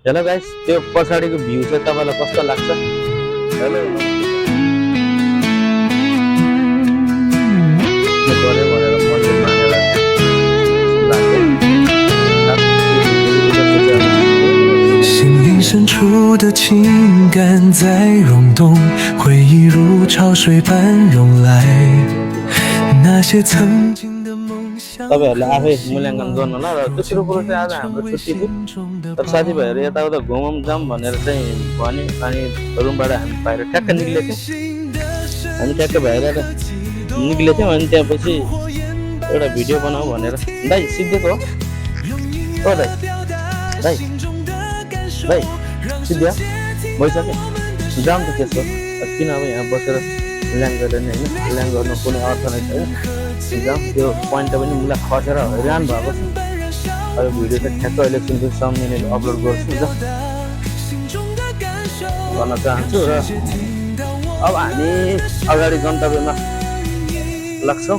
Hello guys, त्यो पछाडिको view चाहिँ तपाईँलाई कस्तो लाग्छ? हेलो म गऱ्यो भनेर मन्दिर मानेर心灵深处的情感在涌动，回忆如潮水般涌来，那些曾经的梦想。 तपाईँहरूले आफै मूल्याङ्कन गर्नु होला र दोस्रो कुरो चाहिँ आज हाम्रो छुट्टी थियो तर साथीभाइहरू यताउता घुमौँ जाऊँ भनेर चाहिँ भन्यो अनि रुमबाट हामी बाहिर ठ्याक्क निक्लेको थियौँ हामी ठ्याक्क बाहिर निक्लेको थियौँ अनि त्यहाँपछि एउटा भिडियो बनाऊ भनेर दाइ सिद्धिएको हो दाइ दाइ दाइ सिद्धियो भइसक्यो जाऊँ त त्यसो किन अब यहाँ बसेर ल्याङ गर्दैन होइन ल्याङ गर्नु कुनै अर्थ नै छैन जाऊँ त्यो पोइन्ट पनि मलाई खसेर हैरान भएको छ अब भिडियो चाहिँ ठ्याक्क अहिले 6 मिनट अपलोड गर्छु भन्न चाहन्छु र अब हामी अगाडि गन्तव्यमा लाग्छौँ।